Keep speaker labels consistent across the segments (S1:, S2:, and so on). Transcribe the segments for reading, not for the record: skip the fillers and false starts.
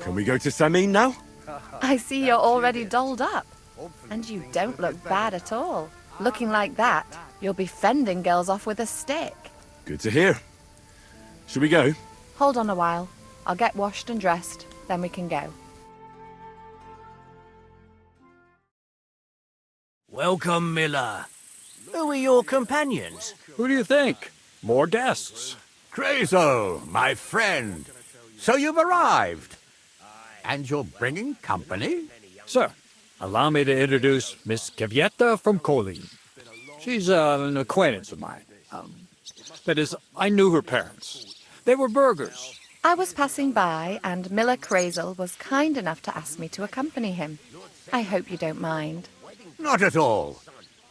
S1: Can we go to Samin now?
S2: I see you're already dolled up. And you don't look bad at all. Looking like that, you'll be fending girls off with a stick.
S1: Good to hear. Should we go?
S2: Hold on a while. I'll get washed and dressed, then we can go.
S3: Welcome, Miller. Who are your companions?
S4: Who do you think? More guests.
S5: Crazo, my friend. So you've arrived. And you're bringing company?
S4: Sir, allow me to introduce Miss Kvyetta from Colleen. She's an acquaintance of mine. That is, I knew her parents. They were burghers.
S2: I was passing by, and Miller Crazel was kind enough to ask me to accompany him. I hope you don't mind.
S5: Not at all.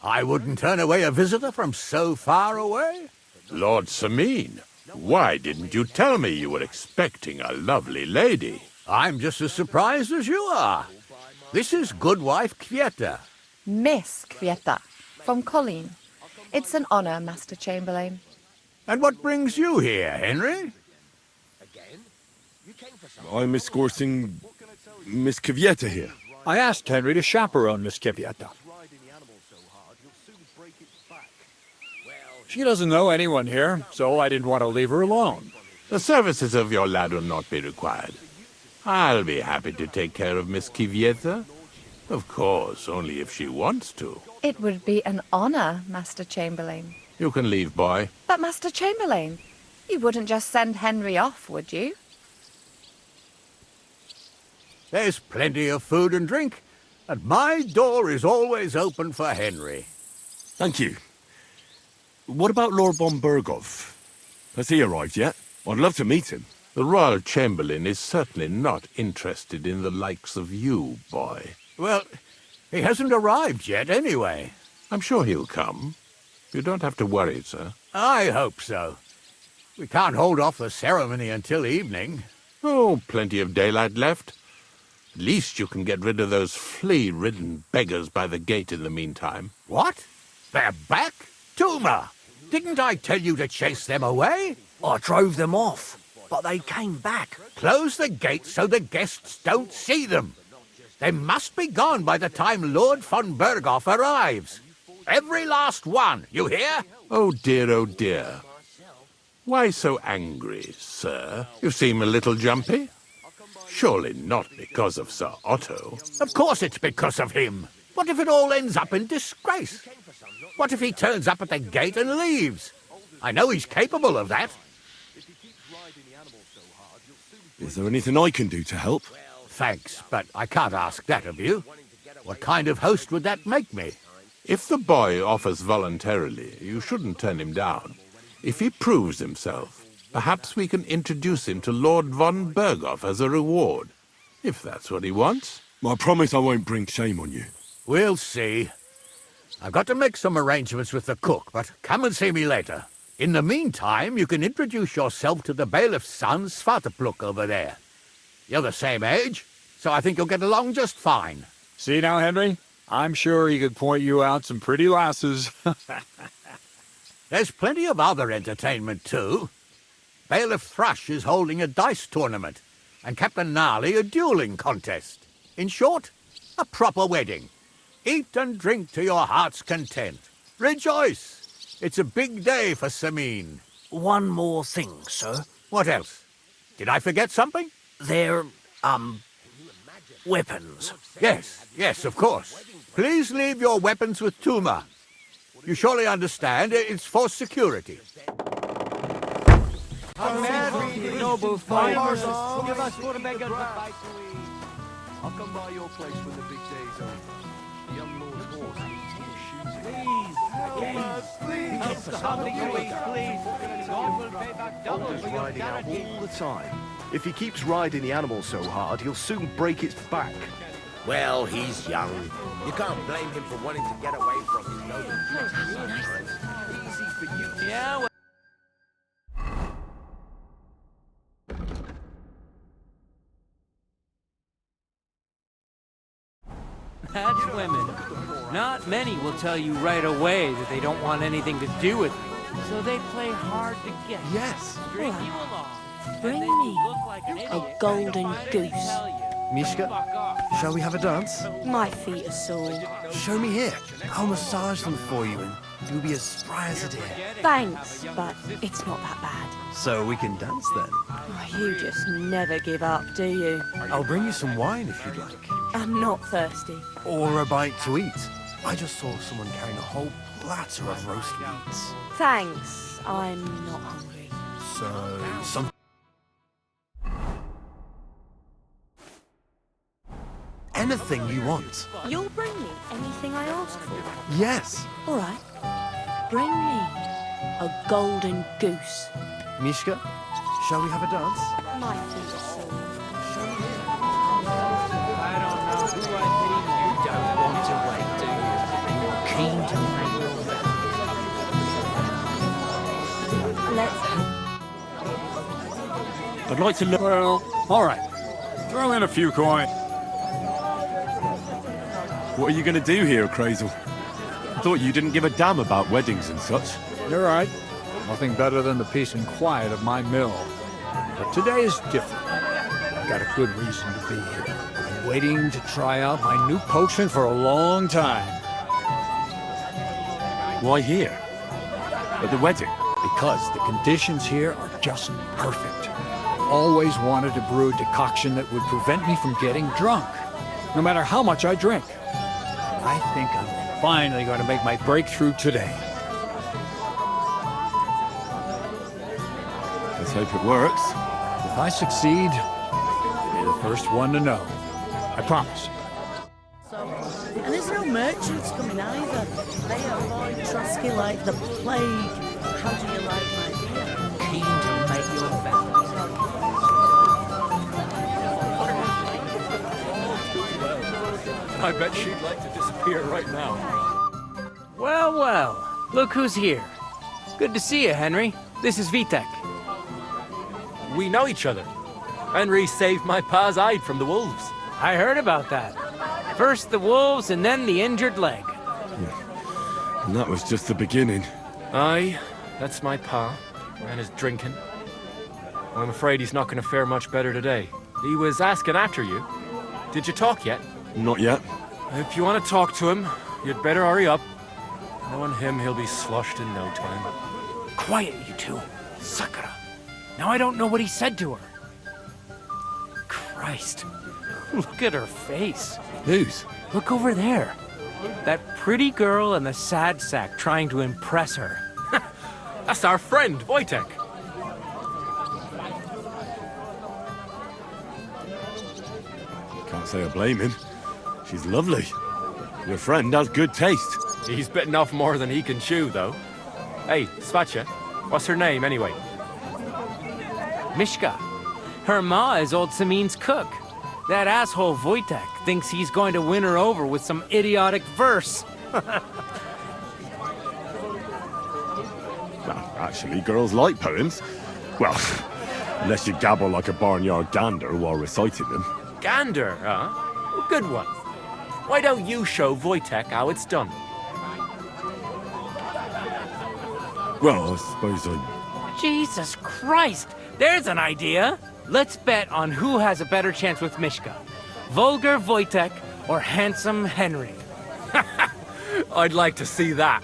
S5: I wouldn't turn away a visitor from so far away.
S6: Lord Samin, why didn't you tell me you were expecting a lovely lady?
S5: I'm just as surprised as you are. This is Goodwife Kvyetta.
S2: Miss Kvyetta, from Colleen. It's an honor, Master Chamberlain.
S5: And what brings you here, Henry?
S1: I'm escorting Miss Kvyetta here.
S4: I asked Henry to chaperone Miss Kvyetta. She doesn't know anyone here, so I didn't want to leave her alone.
S6: The services of your lad will not be required. I'll be happy to take care of Miss Kvyetta. Of course, only if she wants to.
S2: It would be an honor, Master Chamberlain.
S6: You can leave, boy.
S2: But, Master Chamberlain, you wouldn't just send Henry off, would you?
S5: There's plenty of food and drink, and my door is always open for Henry.
S1: Thank you. What about Lord von Berghoff? Has he arrived yet? I'd love to meet him.
S6: The Royal Chamberlain is certainly not interested in the likes of you, boy.
S5: Well, he hasn't arrived yet anyway.
S6: I'm sure he'll come. You don't have to worry, sir.
S5: I hope so. We can't hold off the ceremony until evening.
S6: Oh, plenty of daylight left. At least you can get rid of those flea-ridden beggars by the gate in the meantime.
S5: What? They're back? Tuma! Didn't I tell you to chase them away?
S3: I drove them off, but they came back.
S5: Close the gate so the guests don't see them. They must be gone by the time Lord von Berghoff arrives. Every last one, you hear?
S6: Oh dear, oh dear. Why so angry, sir? You seem a little jumpy. Surely not because of Sir Otto.
S5: Of course it's because of him. What if it all ends up in disgrace? What if he turns up at the gate and leaves? I know he's capable of that.
S1: Is there anything I can do to help?
S5: Thanks, but I can't ask that of you. What kind of host would that make me?
S6: If the boy offers voluntarily, you shouldn't turn him down. If he proves himself, perhaps we can introduce him to Lord von Berghoff as a reward, if that's what he wants.
S1: I promise I won't bring shame on you.
S5: We'll see. I've got to make some arrangements with the cook, but come and see me later. In the meantime, you can introduce yourself to the bailiff's son, Svartepluk, over there. You're the same age, so I think you'll get along just fine.
S4: See now, Henry? I'm sure he could point you out some pretty lasses.
S5: There's plenty of other entertainment, too. Bailiff Thrush is holding a dice tournament, and Captain Gnarly a dueling contest. In short, a proper wedding. Eat and drink to your heart's content. Rejoice! It's a big day for Samin.
S3: One more thing, sir.
S5: What else? Did I forget something?
S3: They're, weapons.
S5: Yes, of course. Please leave your weapons with Tuma. You surely understand it's for security.
S3: Noble fighters.
S7: Give us for the beggars to fight. I'll come by your place when the big day's over. The young lord's horse needs more shoes. Please. Help for something to eat, please. God will pay back double for your
S8: riding out
S7: charity.
S8: all the time. If he keeps riding the animal so hard, he'll soon break its back.
S9: Well, he's young. You can't blame him for wanting to get away from his noble duties sometimes. Easy for you.
S7: Yeah, well. That's women. Not many will tell you right away that they don't want anything to do with you. So they play hard to get.
S8: Yes.
S7: String you along.
S10: Bring
S7: and then
S10: me
S7: you look like an idiot.
S10: golden goose.
S8: Mishka, shall we have a dance?
S10: My feet are sore.
S8: Show me here. I'll massage them for you and you'll be as spry as a deer.
S10: Thanks, but it's not that bad.
S8: So we can dance then.
S10: Oh, you just never give up, do you?
S8: I'll bring you some wine if you'd like.
S10: I'm not thirsty.
S8: Or a bite to eat. I just saw someone carrying a whole platter of roast meats.
S10: Thanks, I'm not hungry.
S8: So, some... Anything you want.
S10: You'll bring me anything I ask for?
S8: Yes.
S10: All right. Bring me a golden goose.
S8: Mishka, shall we have a dance?
S10: My feet are sore.
S3: I don't know who I think you don't want to wait, do you? You're keen to make your
S10: Let's...
S1: I'd like to look.
S4: Well, all right. Throw in a few coins.
S1: What are you going to do here, Crazel? I thought you didn't give a damn about weddings and such.
S4: You're right. Nothing better than the peace and quiet of my mill. But today is different. I've got a good reason to be here. I've been waiting to try out my new potion for a long time.
S1: Why here? At the wedding?
S4: Because the conditions here are just perfect. I've always wanted to brew a decoction that would prevent me from getting drunk, no matter how much I drink. I think I'm finally going to make my breakthrough today.
S1: Let's hope it works.
S4: If I succeed, I'll be the first one to know. I promise.
S11: And there's no merchants coming either. They avoid Trusky like the plague. How do you like my beer?
S3: keen to make your bet.
S12: I bet she'd like to disappear right now.
S3: Well, well, look who's here. Good to see you, Henry. This is Vitek.
S12: We know each other. Henry saved my pa's hide from the wolves.
S3: I heard about that. First the wolves and then the injured leg.
S1: And that was just the beginning.
S12: Aye, that's my pa, and his drinking. I'm afraid he's not going to fare much better today. He was asking after you. Did you talk yet?
S1: Not yet.
S12: If you want to talk to him, you'd better hurry up. Knowing him, he'll be sloshed in no time.
S3: Quiet, you two. Sakura. Now I don't know what he said to her. Christ. Look at her face.
S1: Whose?
S3: Look over there. That pretty girl and the sad sack trying to impress her.
S12: That's our friend, Wojtek.
S1: Can't say I blame him. She's lovely. Your friend has good taste.
S12: He's bitten off more than he can chew, though. Hey, Svatcha, what's her name, anyway?
S3: Mishka. Her ma is old Samin's cook. That asshole Wojtek thinks he's going to win her over with some idiotic verse.
S1: Well, actually, girls like poems. Well, unless you gabble like a barnyard gander while reciting them.
S12: Gander, huh? Well, good one. Why don't you show Wojtek how it's done?
S1: Well, I suppose I...
S3: Jesus Christ! There's an idea! Let's bet on who has a better chance with Mishka. Vulgar Wojtek or handsome Henry.
S12: I'd like to see that.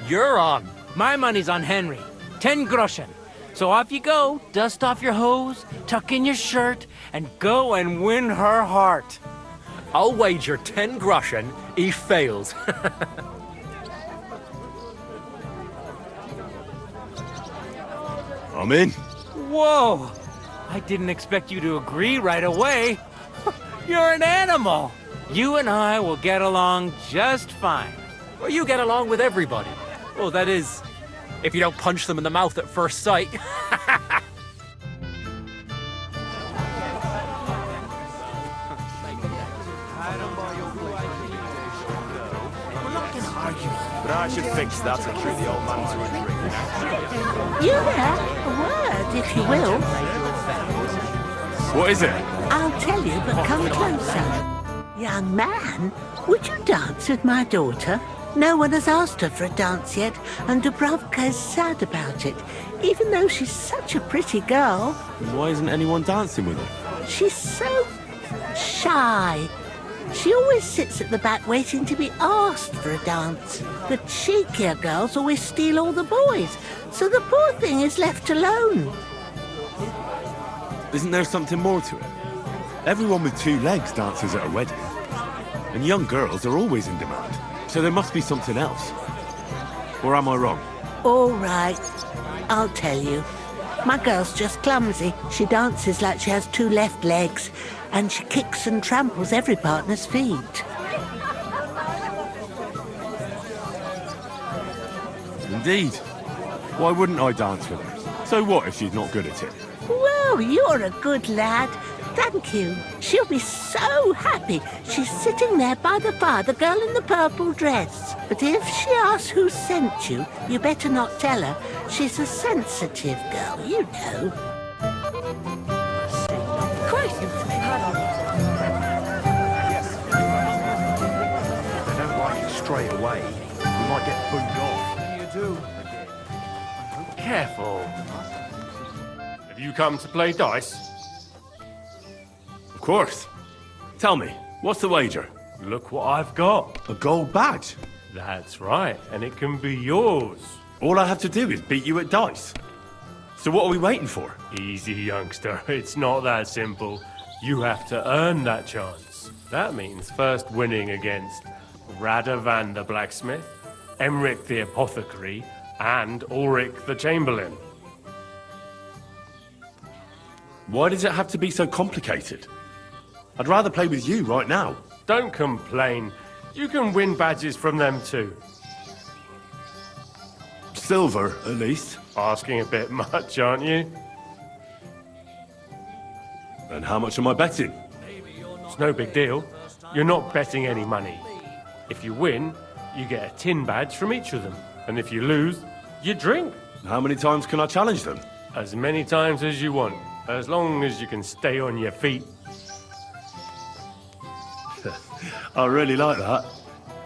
S12: You're on.
S3: My money's on Henry. 10 groschen. So off you go, dust off your hose, tuck in your shirt, and go and win her heart.
S12: I'll wager 10 groschen he fails.
S1: I'm in.
S3: Whoa! I didn't expect you to agree right away. You're an animal. You and I will get along just fine.
S12: Well, you get along with everybody. Well, that is, if you don't punch them in the mouth at first sight.
S7: But I should fix that and treat the old man to a drink.
S11: You there? A word, if you will.
S1: What is it?
S11: I'll tell you, but come closer. Young man, would you dance with my daughter? No one has asked her for a dance yet, and Dubravka is sad about it, even though she's such a pretty girl.
S1: Then why isn't anyone dancing with her?
S11: She's so shy. She always sits at the back waiting to be asked for a dance. The cheekier girls always steal all the boys, so the poor thing is left alone.
S1: Isn't there something more to it? Everyone with 2 legs dances at a wedding. And young girls are always in demand. So there must be something else. Or am I wrong?
S11: All right, I'll tell you. My girl's just clumsy. She dances like she has 2 left legs, and she kicks and tramples every partner's feet.
S1: Indeed. Why wouldn't I dance with her? So what if she's not good at it?
S11: Well, you're a good lad. Thank you. She'll be so happy. She's sitting there by the fire, the girl in the purple dress. But if she asks who sent you, you better not tell her. She's a sensitive girl, you know.
S10: Christ!
S7: If they don't like you straight away, you might get booed off. What do you do?
S12: Careful. Have you come to play dice?
S1: Of course. Tell me, what's the wager?
S12: Look what I've got.
S1: A gold badge?
S12: That's right, and it can be yours.
S1: All I have to do is beat you at dice. So what are we waiting for?
S12: Easy, youngster. It's not that simple. You have to earn that chance. That means first winning against Radovan the blacksmith, Emric the apothecary, and Ulrich the chamberlain.
S1: Why does it have to be so complicated? I'd rather play with you right now.
S12: Don't complain. You can win badges from them too.
S1: Silver, at least.
S12: Asking a bit much, aren't you?
S1: And how much am I betting?
S12: It's no big deal. You're not betting any money. If you win, you get a tin badge from each of them. And if you lose, you drink.
S1: How many times can I challenge them?
S12: As many times as you want, as long as you can stay on your feet.
S1: I really like that.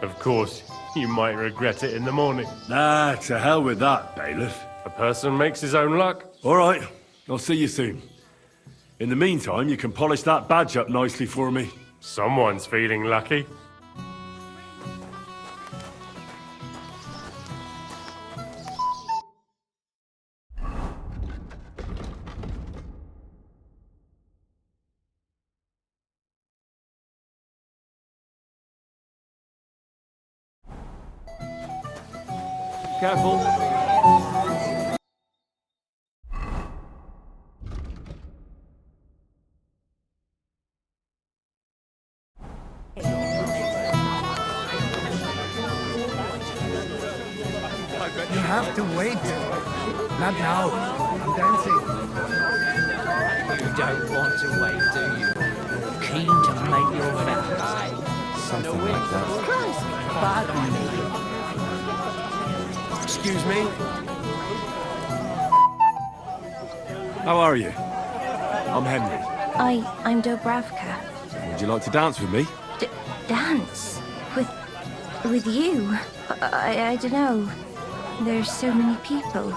S12: Of course, you might regret it in the morning.
S1: Nah, to hell with that, bailiff.
S12: A person makes his own luck.
S1: All right, I'll see you soon. In the meantime, you can polish that badge up nicely for me.
S12: Someone's feeling lucky.
S3: Careful.
S13: You have to wait. Not now. I'm dancing.
S3: You don't want to wait, do you? You're keen to make your vows.
S8: Something like that.
S11: Christ, pardon me.
S3: Excuse me?
S1: How are you? I'm Henry.
S14: I'm Dobravka.
S1: Would you like to dance with me?
S14: Dance? With you? I don't know. There's so many people.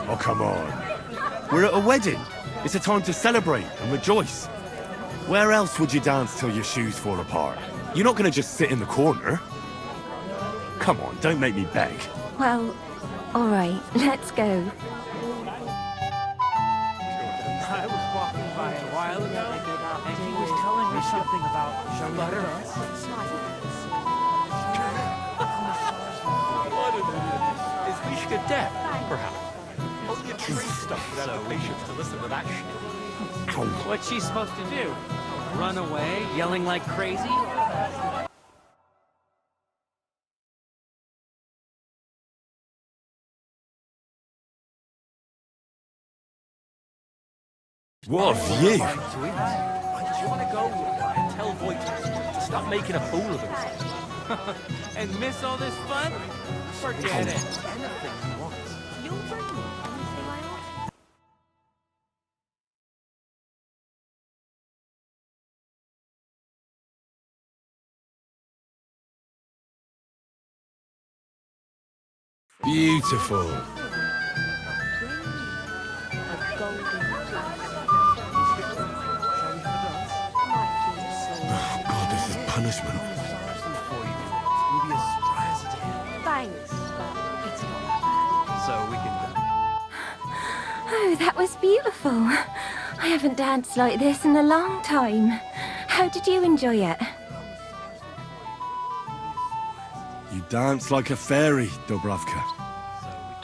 S1: Oh, come on. We're at a wedding. It's a time to celebrate and rejoice. Where else would you dance till your shoes fall apart? You're not going to just sit in the corner. Come on, don't make me beg.
S14: Well, all right, let's go.
S3: I was walking by a while ago, and he was telling me something about butter. What is Mishka deaf, perhaps? Only a tree stuff would have the patience to listen to that shit. What's she supposed to do? Run away, yelling like crazy?
S1: What a view!
S12: Do you want to go and tell Voight to stop making a fool of himself?
S3: And miss all this fun? Forget it.
S12: Anything he wants.
S1: Beautiful. Oh, God, this is punishment.
S10: Thanks, but it's not that bad.
S3: So we can...
S14: Oh, that was beautiful. I haven't danced like this in a long time. How did you enjoy it?
S1: You dance like a fairy, Dubravka.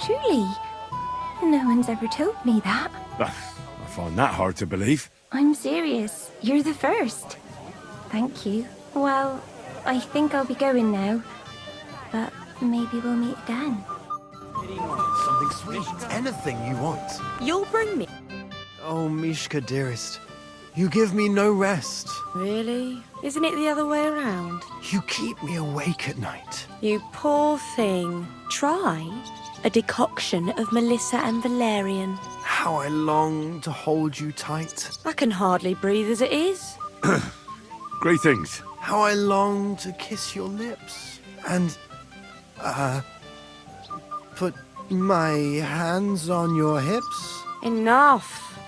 S14: Truly? No one's ever told me that.
S1: I find that hard to believe.
S14: I'm serious. You're the first. Thank you. Well, I think I'll be going now. But maybe we'll meet again.
S8: Something sweet. Anything you want.
S10: You'll bring me.
S8: Oh, Mishka, dearest. You give me no rest.
S10: Really? Isn't it the other way around?
S8: You keep me awake at night.
S10: You poor thing. Try a decoction of Melissa and Valerian.
S8: How I long to hold you tight.
S10: I can hardly breathe as it is.
S1: Greetings.
S8: How I long to kiss your lips. And, put my hands on your hips.
S10: Enough.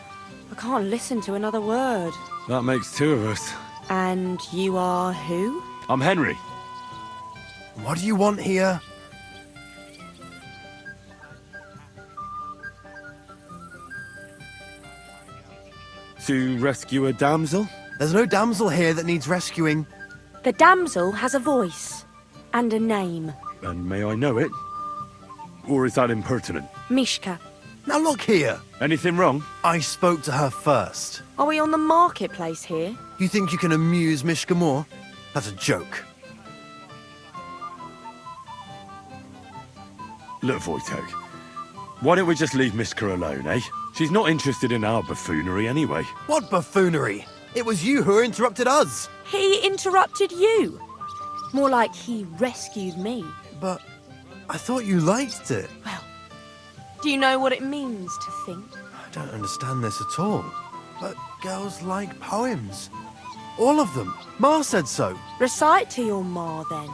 S10: I can't listen to another word.
S1: That makes two of us.
S10: And you are who?
S1: I'm Henry.
S8: What do you want here?
S1: To rescue a damsel?
S8: There's no damsel here that needs rescuing.
S10: The damsel has a voice and a name.
S1: And may I know it? Or is that impertinent?
S10: Mishka.
S8: Now look here.
S1: Anything wrong?
S8: I spoke to her first.
S10: Are we on the marketplace here?
S8: You think you can amuse Mishka more? That's a joke.
S1: Look, Wojtek. Why don't we just leave Mishka alone, eh? She's not interested in our buffoonery anyway.
S8: What buffoonery? It was you who interrupted us.
S10: He interrupted you. More like he rescued me.
S8: But I thought you liked it.
S10: Well, do you know what it means to think?
S8: I don't understand this at all. But girls like poems. All of them. Ma said so.
S10: Recite to your ma, then.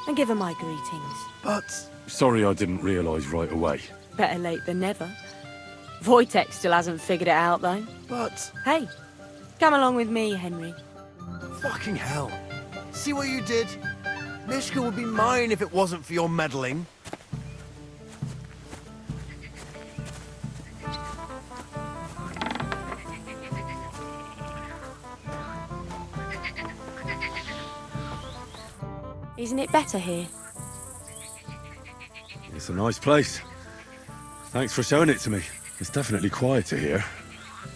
S10: And give her my greetings.
S8: But...
S1: Sorry I didn't realise right away.
S10: Better late than never. Wojtek still hasn't figured it out, though.
S8: But...
S10: Hey, come along with me, Henry.
S8: Fucking hell. See what you did? Mishka would be mine if it wasn't for your meddling.
S10: Isn't it better here?
S1: It's a nice place. Thanks for showing it to me. It's definitely quieter here.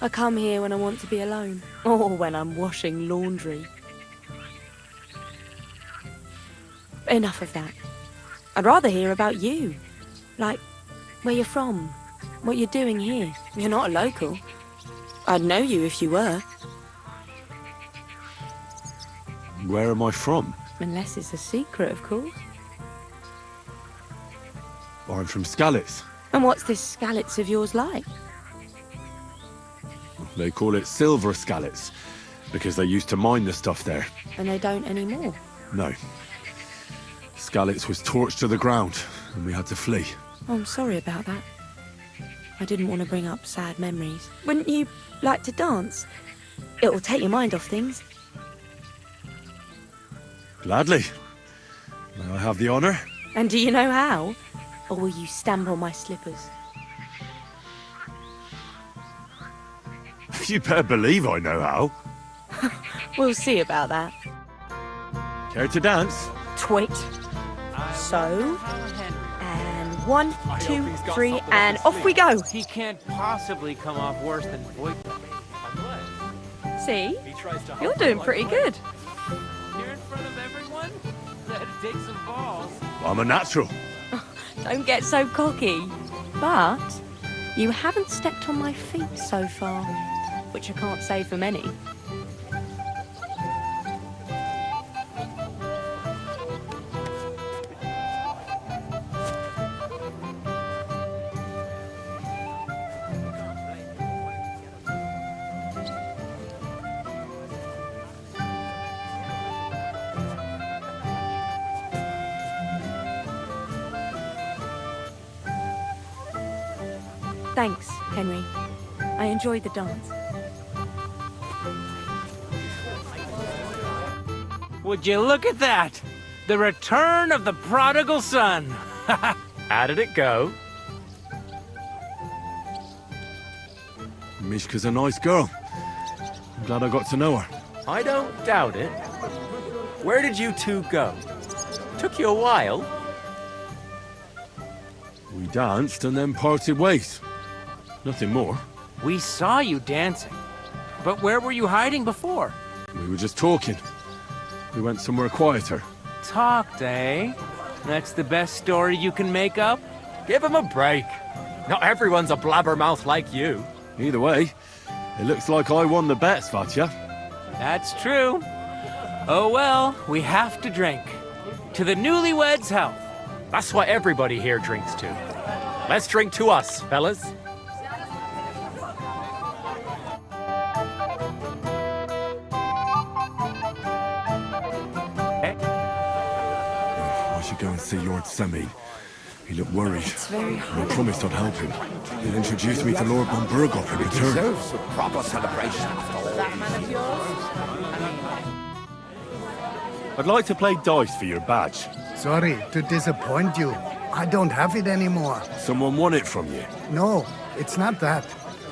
S10: I come here when I want to be alone. Or when I'm washing laundry. Enough of that. I'd rather hear about you. Like, where you're from. What you're doing here. You're not a local. I'd know you if you were.
S1: Where am I from?
S10: Unless it's a secret, of course.
S1: I'm from Skalitz.
S10: And what's this Skalitz of yours like?
S1: They call it Silver Skalitz, because they used to mine the stuff there.
S10: And they don't anymore.
S1: No. Skalitz was torched to the ground, and we had to flee.
S10: Oh, I'm sorry about that. I didn't want to bring up sad memories. Wouldn't you like to dance? It'll take your mind off things.
S1: Gladly. May I have the honour?
S10: And do you know how? Or will you stamp on my slippers?
S1: You better believe I know how.
S10: We'll see about that.
S1: Care to dance?
S10: Twit. So, and 1, 2, 3, and off we go.
S3: He can't possibly come off worse than Wojtek.
S10: See? You're doing pretty good.
S3: You're in front of everyone? That'd take some balls.
S1: I'm a natural.
S10: Don't get so cocky. But you haven't stepped on my feet so far, which I can't say for many. Thanks, Henry. I enjoyed the dance.
S3: Would you look at that? The return of the prodigal son. How did it go?
S1: Mishka's a nice girl. I'm glad I got to know her.
S3: I don't doubt it. Where did you two go? Took you a while.
S1: We danced and then parted ways. Nothing more.
S3: We saw you dancing. But where were you hiding before?
S1: We were just talking. We went somewhere quieter.
S3: Talked, eh? That's the best story you can make up? Give him a break. Not everyone's a blabbermouth like you.
S1: Either way, it looks like I won the bet, Svatya.
S3: That's true. Oh well, we have to drink. To the newlyweds' health. That's what everybody here drinks to. Let's drink to us, fellas.
S1: I should go and see Lord Semine. He looked worried.
S2: It's very hard.
S1: I promised I'd help him. He'll introduce me to Lord von Berghoff in return.
S9: Deserves a proper celebration after all.
S2: That man of yours?
S1: I'd like to play dice for your badge.
S13: Sorry to disappoint you. I don't have it anymore.
S1: Someone won it from you.
S13: No, it's not that.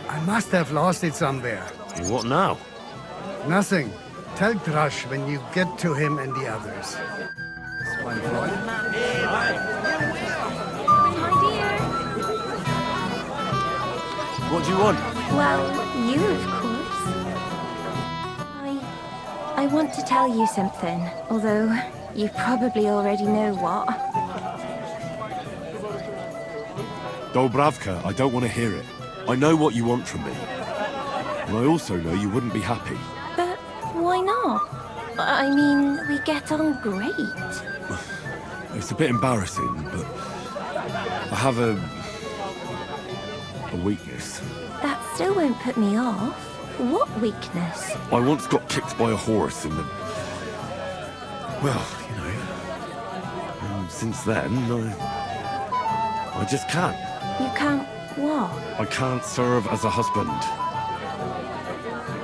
S13: I must have lost it somewhere.
S1: What now?
S13: Nothing. Tell Thrush when you get to him and the others.
S1: What do you want?
S14: Well, you, of course. I want to tell you something, although you probably already know what.
S1: Dobravka, I don't want to hear it. I know what you want from me. And I also know you wouldn't be happy.
S14: But why not? I mean, we get on great.
S1: It's a bit embarrassing, but I have a weakness.
S14: That still won't put me off. What weakness?
S1: I once got kicked by a horse in the... Well, you know. And since then, I just can't.
S14: You can't what?
S1: I can't serve as a husband.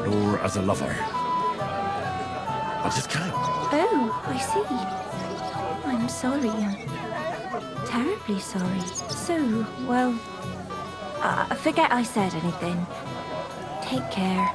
S1: Nor as a lover. I just can't.
S14: Oh, I see. I'm sorry. I'm terribly sorry. So, well, forget I said anything. Take care.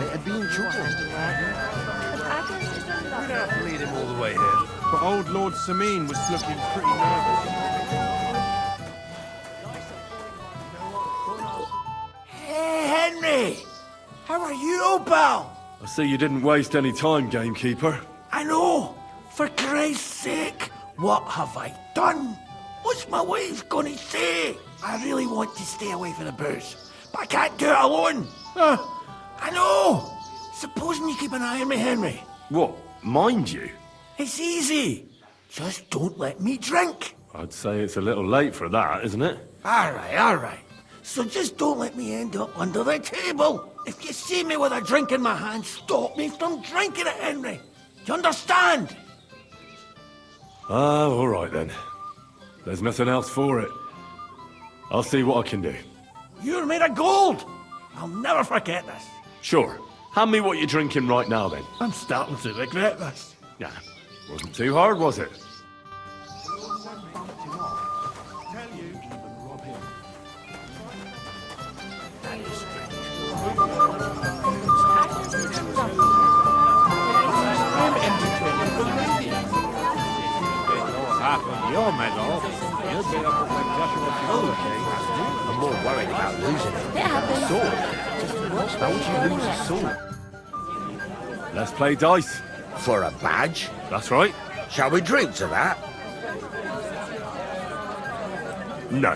S9: It'd be in trouble.
S7: We'd have to lead him all the way here.
S8: But old Lord Semine was looking pretty nervous.
S9: Hey, Henry! How are you, pal?
S1: I see you didn't waste any time, gamekeeper.
S9: I know! For Christ's sake! What have I done? What's my wife gonna say? I really want to stay away from the booze, but I can't do it alone! I know! Supposing you keep an eye on me, Henry.
S1: What? Mind you?
S9: It's easy. Just don't let me drink.
S1: I'd say it's a little late for that, isn't it?
S9: All right. So just don't let me end up under the table. If you see me with a drink in my hand, stop me from drinking it, Henry. Do you understand?
S1: All right then. There's nothing else for it. I'll see what I can do.
S9: You're made of gold. I'll never forget this.
S1: Sure. Hand me what you're drinking right now, then.
S9: I'm starting to regret this.
S1: Yeah. Wasn't too hard, was it?
S5: Your medal, you'll be up with Joshua.
S9: I'm more worried about losing it.
S14: It happens.
S9: Sword. How would you lose a sword?
S1: Let's play dice.
S9: For a badge?
S1: That's right.
S9: Shall we drink to that?
S1: No.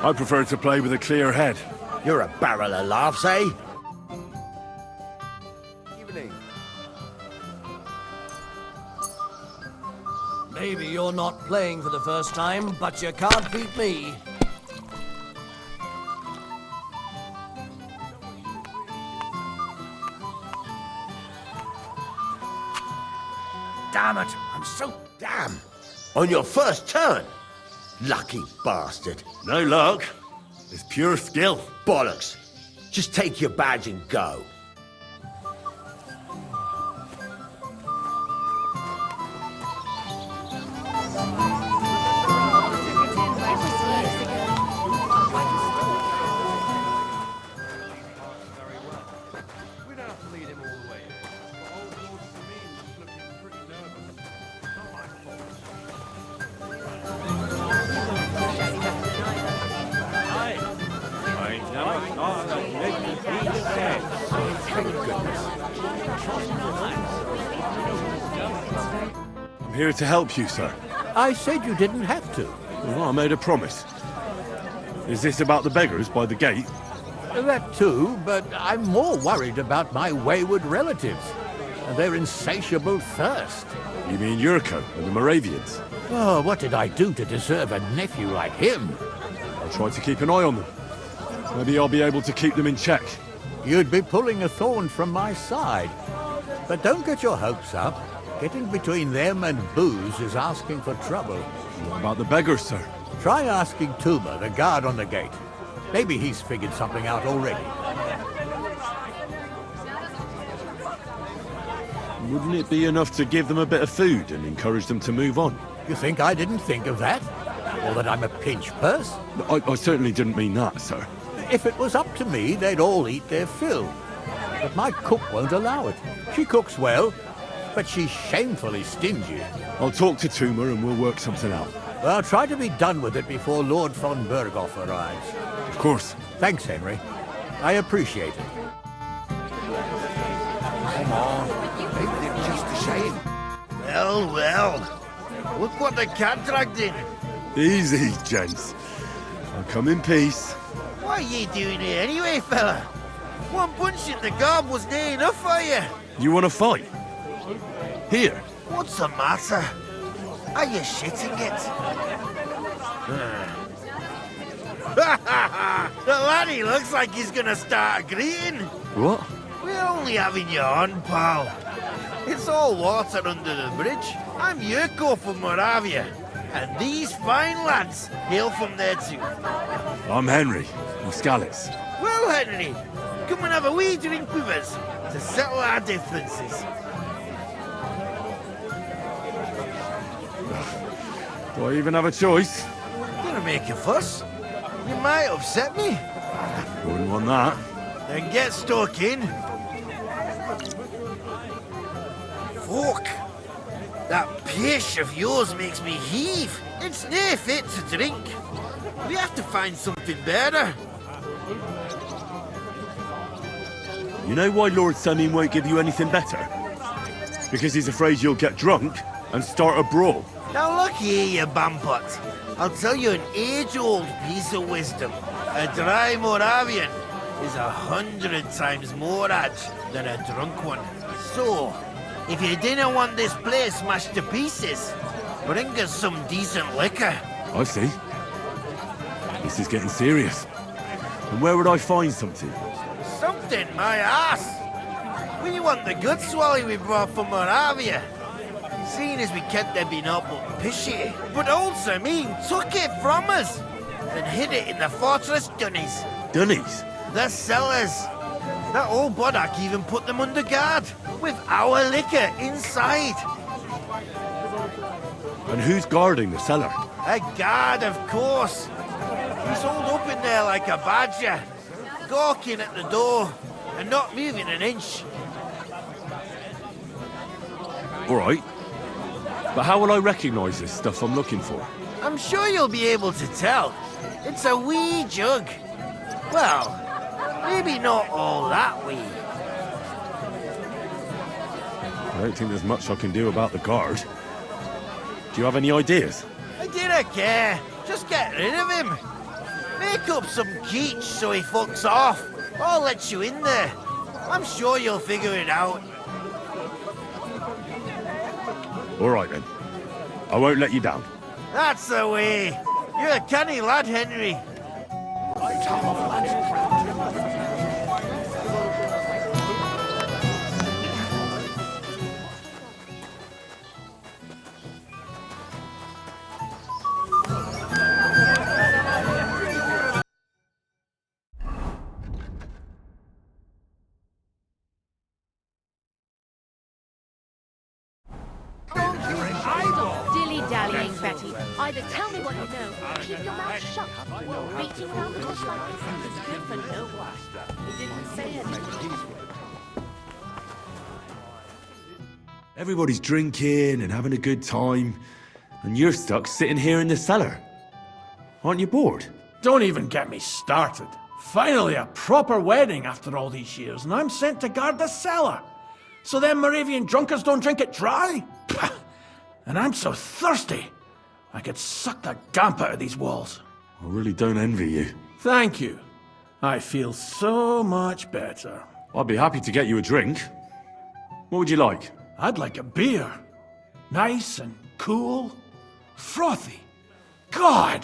S1: I prefer to play with a clear head.
S9: You're a barrel of laughs, eh?
S7: Evening.
S9: Maybe you're not playing for the first time, but you can't beat me.
S15: Damn it, I'm so damn. On your first turn? Lucky bastard.
S1: No luck. It's pure skill.
S15: Bollocks. Just take your badge and go.
S1: I'm here to help you, sir.
S5: I said you didn't have to.
S1: Well, I made a promise. Is this about the beggars by the gate?
S5: That too, but I'm more worried about my wayward relatives and their insatiable thirst.
S1: You mean Yurko and the Moravians?
S5: Oh, what did I do to deserve a nephew like him?
S1: I'll try to keep an eye on them. Maybe I'll be able to keep them in check.
S5: You'd be pulling a thorn from my side. But don't get your hopes up. Getting between them and booze is asking for trouble.
S1: What about the beggars, sir?
S5: Try asking Tuma, the guard on the gate. Maybe he's figured something out already.
S1: Wouldn't it be enough to give them a bit of food and encourage them to move on?
S5: You think I didn't think of that? Or that I'm a pinch purse?
S1: I certainly didn't mean that, sir.
S5: If it was up to me, they'd all eat their fill. But my cook won't allow it. She cooks well, but she's shamefully stingy.
S1: I'll talk to Tuma and we'll work something out.
S5: Well, try to be done with it before Lord von Berghoff arrives.
S1: Of course.
S5: Thanks, Henry. I appreciate it.
S15: Come on. Maybe they're just the same. Well, well. Look what the cat dragged in.
S1: Easy, gents. I'll come in peace.
S15: What are you doing here anyway, fella? One punch in the gob wasn't enough for you.
S1: You want to fight? Here.
S15: What's the matter? Are you shitting it? The laddie looks like he's gonna start agreeing.
S1: What?
S15: We're only having you on, pal. It's all water under the bridge. I'm Yurko from Moravia, and these fine lads hail from there too.
S1: I'm Henry, Muscalis.
S15: Well, Henry, come and have a wee drink with us to settle our differences.
S1: Do I even have a choice?
S15: Gonna make a fuss. You might upset me.
S1: Wouldn't want that.
S15: Then get stuck in. Fuck. That pish of yours makes me heave. It's nae fit to drink. We have to find something better.
S1: You know why Lord Samin won't give you anything better? Because he's afraid you'll get drunk and start a brawl.
S15: Now look here, you bampot. I'll tell you an age-old piece of wisdom. A dry Moravian is 100 times more edge than a drunk one. So, if you didn't want this place smashed to pieces, bring us some decent liquor.
S1: I see. This is getting serious. And where would I find something?
S15: Something, my ass. We want the good swally we brought from Moravia. Seeing as we kept there being up but pishy. But old Samin took it from us and hid it in the fortress dunnies.
S1: Dunnies?
S15: The cellars. That old Boddak even put them under guard with our liquor inside.
S1: And who's guarding the cellar?
S15: A guard, of course. He's holed up in there like a badger, gawking at the door and not moving an inch.
S1: All right. But how will I recognise this stuff I'm looking for?
S15: I'm sure you'll be able to tell. It's a wee jug. Well, maybe not all that wee.
S1: I don't think there's much I can do about the guard. Do you have any ideas?
S15: I didn't care. Just get rid of him. Make up some keech so he fucks off. I'll let you in there. I'm sure you'll figure it out.
S1: All right, then. I won't let you down.
S15: That's the way. You're a canny lad, Henry.
S16: Dilly-dallying, Betty. Either tell me what you know, or keep your mouth shut. Beating around the bush like this is good for no one. He didn't say anything.
S1: Everybody's drinking and having a good time, and you're stuck sitting here in the cellar. Aren't you bored?
S9: Don't even get me started. Finally a proper wedding after all these years, and I'm sent to guard the cellar. So them Moravian drunkards don't drink it dry? And I'm so thirsty, I could suck the damp out of these walls.
S1: I really don't envy you.
S9: Thank you. I feel so much better.
S1: I'd be happy to get you a drink. What would you like?
S9: I'd like a beer. Nice and cool. Frothy. God!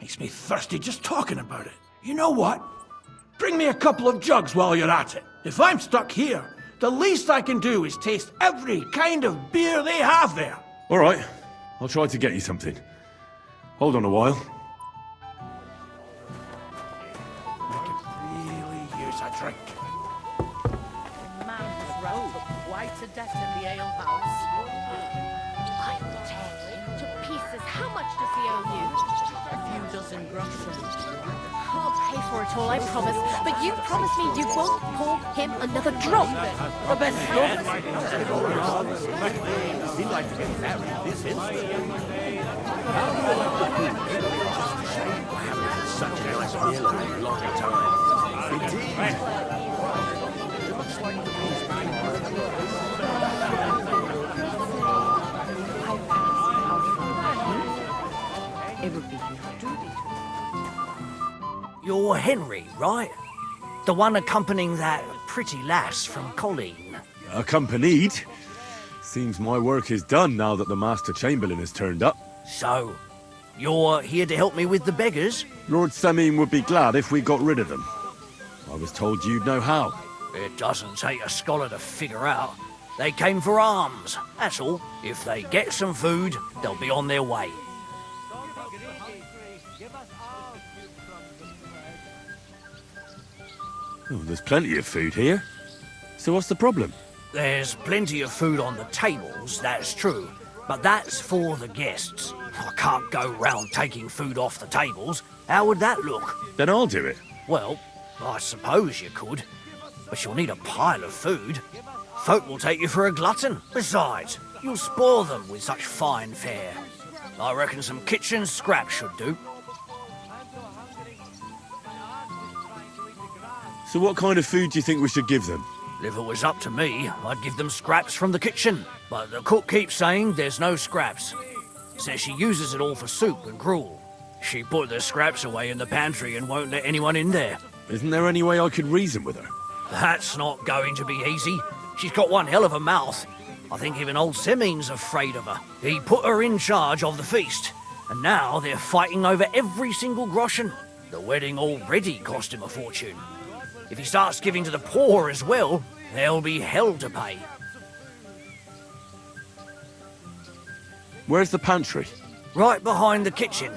S9: Makes me thirsty just talking about it. You know what? Bring me a couple of jugs while you're at it. If I'm stuck here, the least I can do is taste every kind of beer they have there.
S1: All right, I'll try to get you something. Hold on a while.
S9: I could really use a drink.
S16: The man was rolled quite to death in the alehouse. I will tear him to pieces. How much does he owe you? A few dozen groschen. I'll pay for it all, I promise. But you promise me you won't pour him another drop. The best
S5: He'd like to get married this instant. Such a nice meal in a long time. Indeed. It looks like
S16: It would be
S17: You're Henry, right? The one accompanying that pretty lass from Colleen.
S1: Accompanied? Seems my work is done now that the Master Chamberlain has turned up.
S17: So, you're here to help me with the beggars?
S1: Lord Sameen would be glad if we got rid of them. I was told you'd know how.
S17: It doesn't take a scholar to figure out. They came for alms, that's all. If they get some food, they'll be on their way.
S1: Oh, there's plenty of food here. So what's the problem?
S17: There's plenty of food on the tables, that's true. But that's for the guests. I can't go round taking food off the tables. How would that look?
S1: Then I'll do it.
S17: Well, I suppose you could. But you'll need a pile of food. Folk will take you for a glutton. Besides, you'll spoil them with such fine fare. I reckon some kitchen scraps should do.
S1: So what kind of food do you think we should give them?
S17: If it was up to me, I'd give them scraps from the kitchen. But the cook keeps saying there's no scraps. Says she uses it all for soup and gruel. She put the scraps away in the pantry and won't let anyone in there.
S1: Isn't there any way I could reason with her?
S17: That's not going to be easy. She's got one hell of a mouth. I think even old Semeen's afraid of her. He put her in charge of the feast. And now they're fighting over every single groschen. The wedding already cost him a fortune. If he starts giving to the poor as well, there'll be hell to pay.
S1: Where's the pantry?
S17: Right behind the kitchen.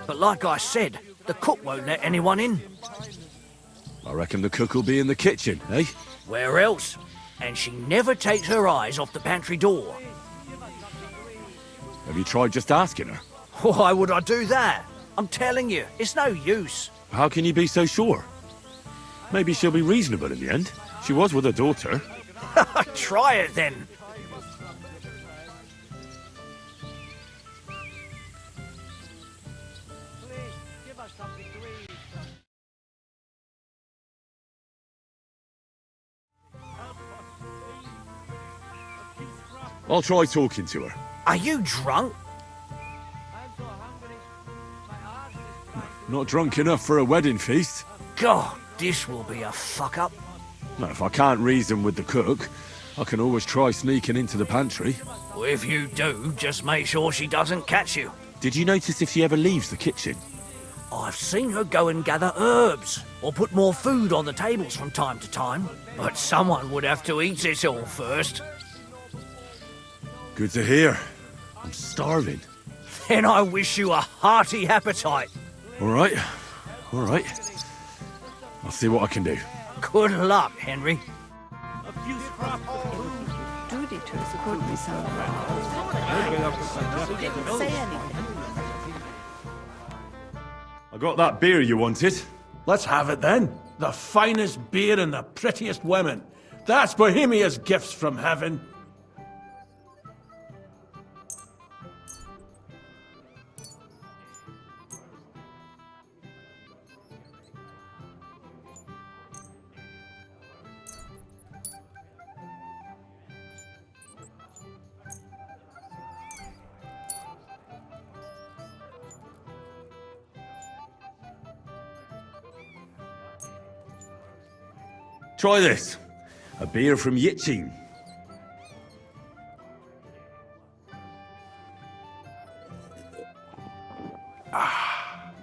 S17: But like I said, the cook won't let anyone in.
S1: I reckon the cook will be in the kitchen, eh?
S17: Where else? And she never takes her eyes off the pantry door.
S1: Have you tried just asking her?
S17: Why would I do that? I'm telling you, it's no use.
S1: How can you be so sure? Maybe she'll be reasonable in the end. She was with her daughter.
S17: Try it then.
S1: I'll try talking to her.
S17: Are you drunk?
S1: Not drunk enough for a wedding feast.
S17: God, this will be a fuck-up.
S1: No, if I can't reason with the cook, I can always try sneaking into the pantry.
S17: Well, if you do, just make sure she doesn't catch you.
S1: Did you notice if she ever leaves the kitchen?
S17: I've seen her go and gather herbs, or put more food on the tables from time to time. But someone would have to eat it all first.
S1: Good to hear. I'm starving.
S17: Then I wish you a hearty appetite.
S1: All right. All right. I'll see what I can do.
S17: Good luck, Henry.
S1: I got that beer you wanted.
S9: Let's have it then. The finest beer and the prettiest women. That's Bohemia's gifts from heaven.
S1: Try this. A beer from Yitchin.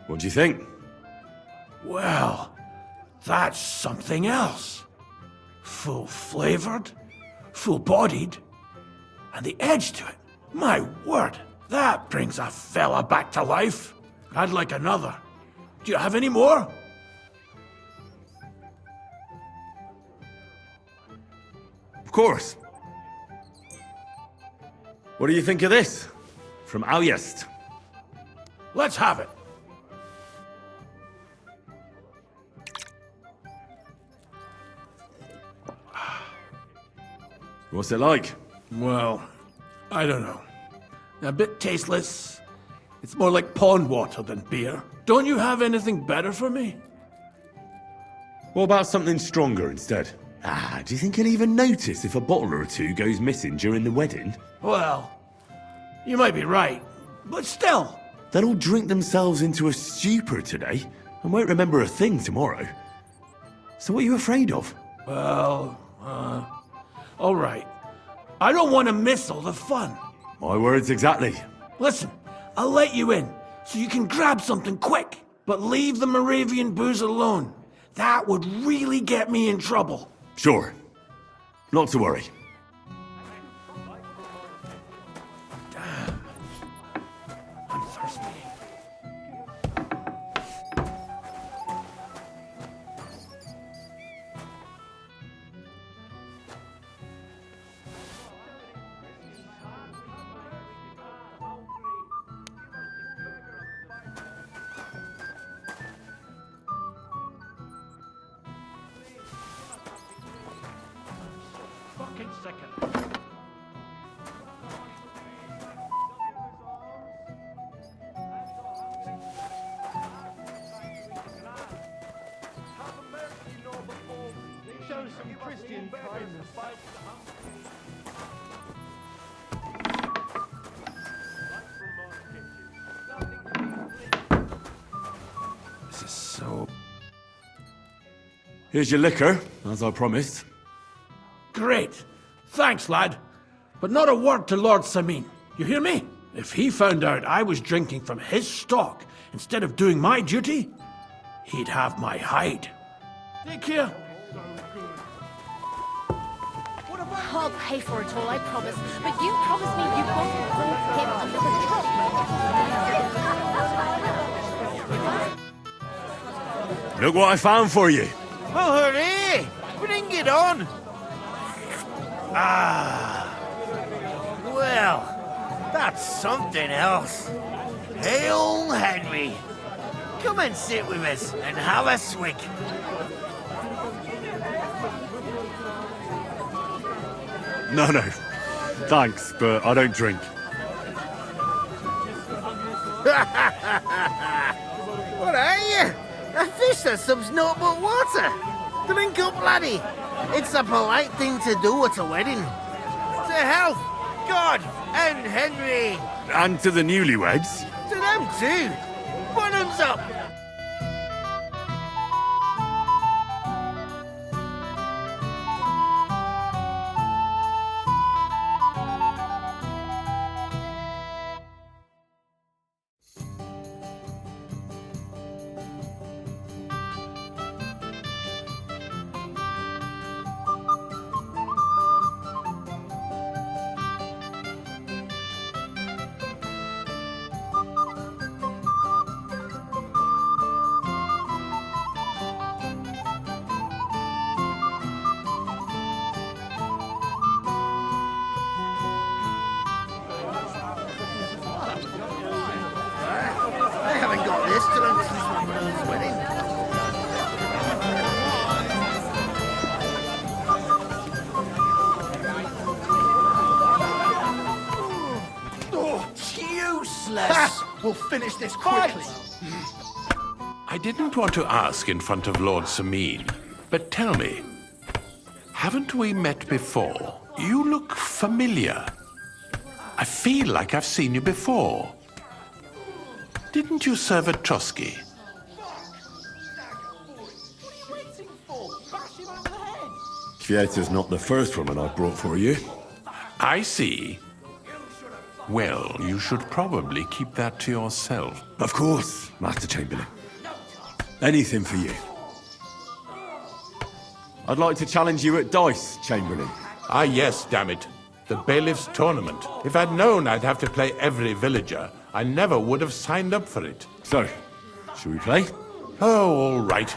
S1: What do you think?
S9: Well, that's something else. Full-flavored, full-bodied, and the edge to it. My word, that brings a fella back to life. I'd like another. Do you have any more?
S1: Of course. What do you think of this? From Alyest.
S9: Let's have it.
S1: What's it like?
S9: Well, I don't know. A bit tasteless. It's more like pond water than beer. Don't you have anything better for me?
S1: What about something stronger instead? Do you think he'll even notice if a bottle or two goes missing during the wedding?
S9: Well, you might be right, but still.
S1: They'll all drink themselves into a stupor today and won't remember a thing tomorrow. So what are you afraid of?
S9: Well, all right. I don't want to miss all the fun.
S1: My words exactly.
S9: Listen, I'll let you in, so you can grab something quick, but leave the Moravian booze alone. That would really get me in trouble.
S1: Sure. Not to worry.
S9: Damn. I'm thirsty. Fucking second.
S7: Show some Christian kindness.
S9: This is so...
S1: Here's your liquor, as I promised.
S9: Great. Thanks, lad. But not a word to Lord Samin. You hear me? If he found out I was drinking from his stock instead of doing my duty, he'd have my hide. Take care.
S16: I'll pay for it all, I promise. But you promised me you won't hold him under the trunk.
S1: Look what I found for you.
S15: Oh, hooray! Bring it on! Well, that's something else. Hail, Henry! Come and sit with us and have a swig.
S1: No. Thanks, but I don't drink.
S15: What are you? A fish that subs naught but water. Drink up, laddie. It's a polite thing to do at a wedding. To health, God, and Henry.
S1: And to the newlyweds.
S15: To them too. Bottoms up. restaurant is my brother's wedding.
S9: Oh, it's useless. We'll finish this quickly.
S6: I didn't want to ask in front of Lord Sameen, but tell me, haven't we met before? You look familiar. I feel like I've seen you before. Didn't you serve at Trotsky?
S1: Kvieta's not the first woman I've brought for you.
S6: I see. Well, you should probably keep that to yourself.
S1: Of course, Master Chamberlain. Anything for you. I'd like to challenge you at dice, Chamberlain.
S6: Ah, yes, damn it. The bailiff's tournament. If I'd known I'd have to play every villager, I never would have signed up for it.
S1: So, should we play?
S6: Oh, all right.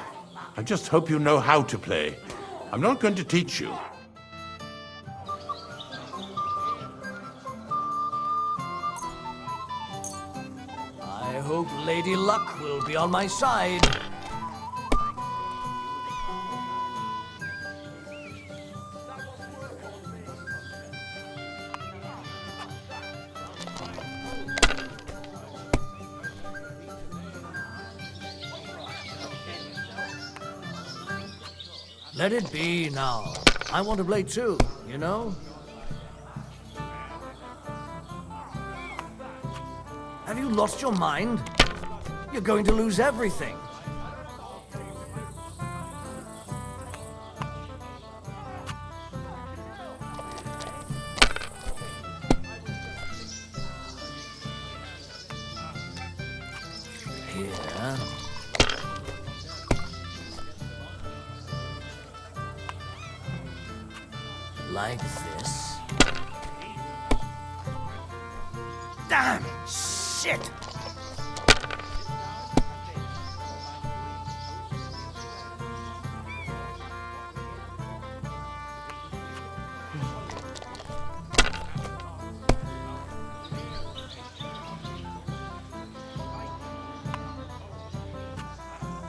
S6: I just hope you know how to play. I'm not going to teach you.
S17: I hope Lady Luck will be on my side. Let it be now. I want to play too, you know? Have you lost your mind? You're going to lose everything. Here. Like this. Damn! Shit!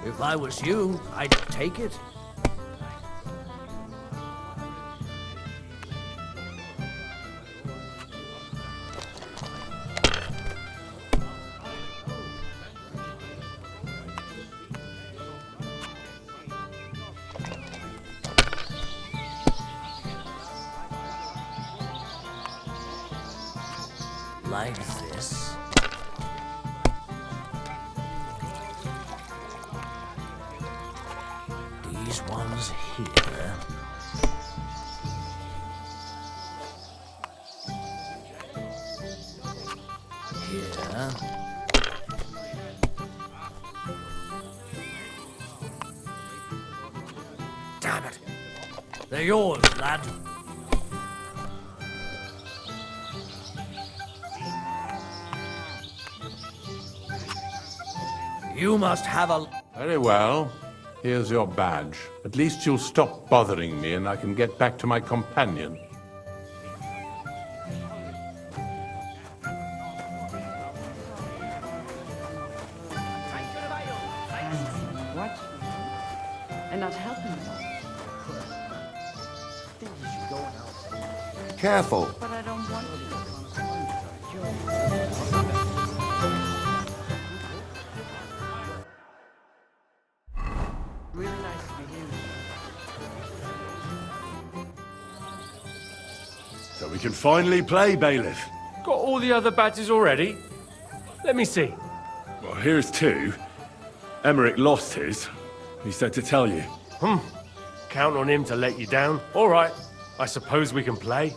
S17: If I was you, I'd take it. Like this. These ones here. Here. Damn it. They're yours, lad. You must have a...
S6: Very well. Here's your badge. At least you'll stop bothering me and I can get back to my companion.
S18: What? And not helping them?
S8: Careful.
S18: But I don't want to. Really nice to meet you.
S1: So we can finally play, Bailiff.
S12: Got all the other badges already? Let me see.
S1: Well, here's two. Emmerich lost his. He said to tell you.
S12: Count on him to let you down. All right. I suppose we can play.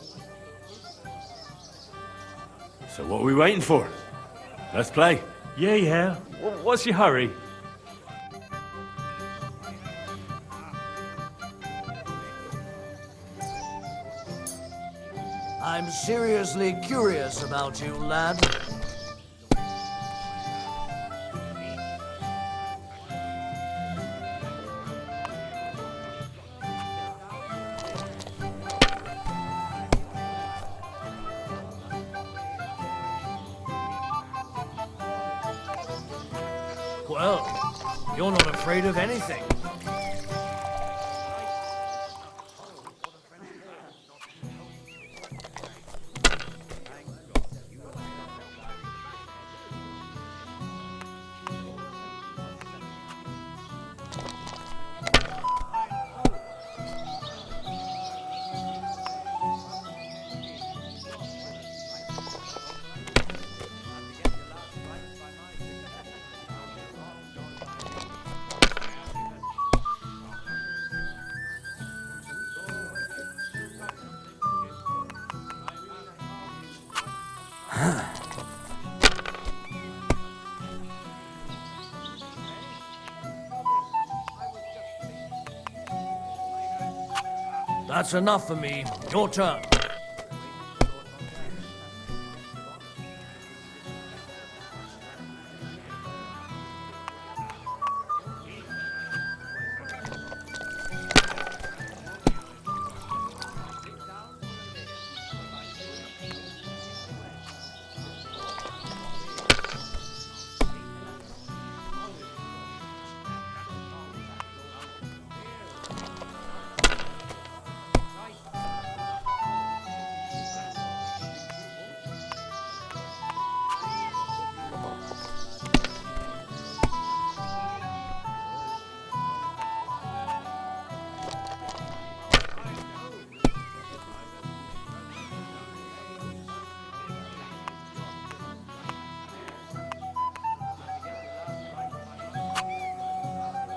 S1: So what are we waiting for? Let's play.
S12: Yeah. What's your hurry?
S17: I'm seriously curious about you, lad. Well, you're not afraid of anything. That's enough for me. Your turn.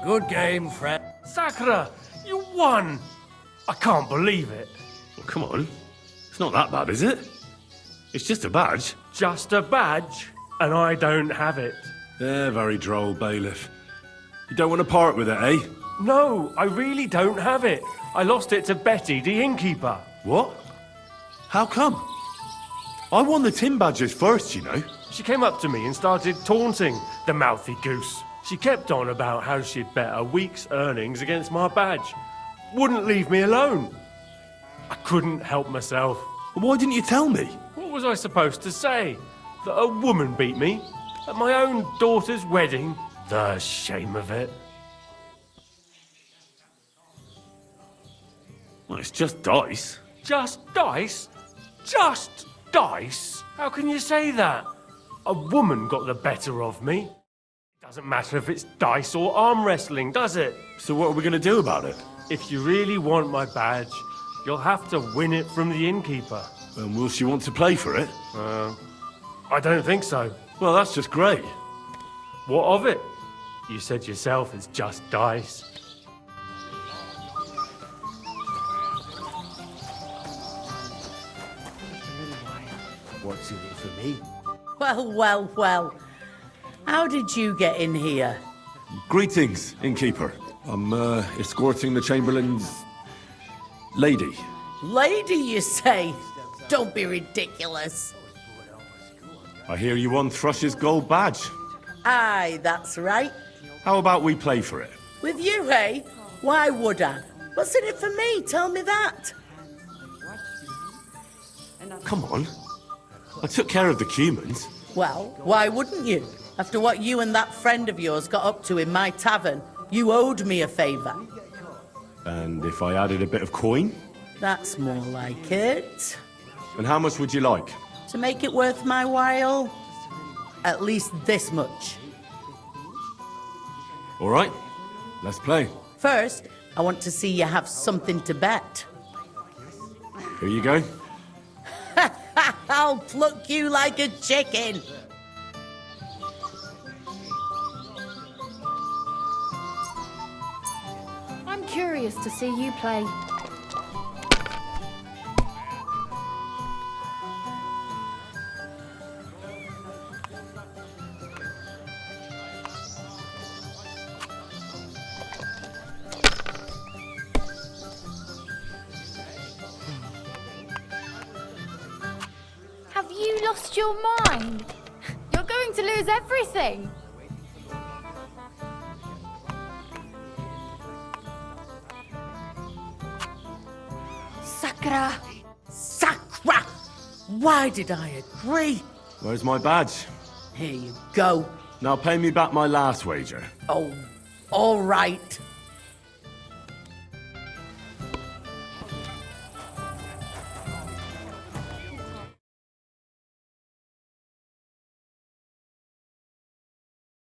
S17: Good game, friend.
S12: Sakura, you won! I can't believe it.
S1: Well, come on. It's not that bad, is it? It's just a badge.
S12: Just a badge, and I don't have it.
S1: They're very droll, bailiff. You don't want to part with it, eh?
S12: No, I really don't have it. I lost it to Betty, the innkeeper.
S1: What? How come? I won the tin badges first, you know.
S12: She came up to me and started taunting, the mouthy goose. She kept on about how she'd bet a week's earnings against my badge. Wouldn't leave me alone. I couldn't help myself.
S1: Why didn't you tell me?
S12: What was I supposed to say? That a woman beat me? At my own daughter's wedding? The shame of it.
S1: Well, it's just dice.
S12: Just dice? Just dice? How can you say that? A woman got the better of me. Doesn't matter if it's dice or arm wrestling, does it?
S1: So what are we going to do about it?
S12: If you really want my badge, you'll have to win it from the innkeeper.
S1: And will she want to play for it?
S12: I don't think so.
S1: Well, that's just great.
S12: What of it? You said yourself it's just dice.
S9: What's in it for me?
S16: Well, well, well. How did you get in here?
S1: Greetings, innkeeper. I'm escorting the Chamberlain's lady.
S16: Lady, you say? Don't be ridiculous.
S1: I hear you won Thrush's gold badge.
S16: Aye, that's right.
S1: How about we play for it?
S16: With you, eh? Why would I? What's in it for me? Tell me that.
S1: Come on. I took care of the Cumans.
S16: Well, why wouldn't you? After what you and that friend of yours got up to in my tavern, you owed me a favour.
S1: And if I added a bit of coin?
S16: That's more like it.
S1: And how much would you like?
S16: To make it worth my while, at least this much.
S1: All right, let's play.
S16: First, I want to see you have something to bet.
S1: Here you go.
S16: I'll pluck you like a chicken.
S2: I'm curious to see you play.
S14: Have you lost your mind? You're going to lose everything. Sakura!
S16: Sakura! Why did I agree?
S1: Where's my badge?
S16: Here you go.
S1: Now pay me back my last wager.
S16: Oh, all right.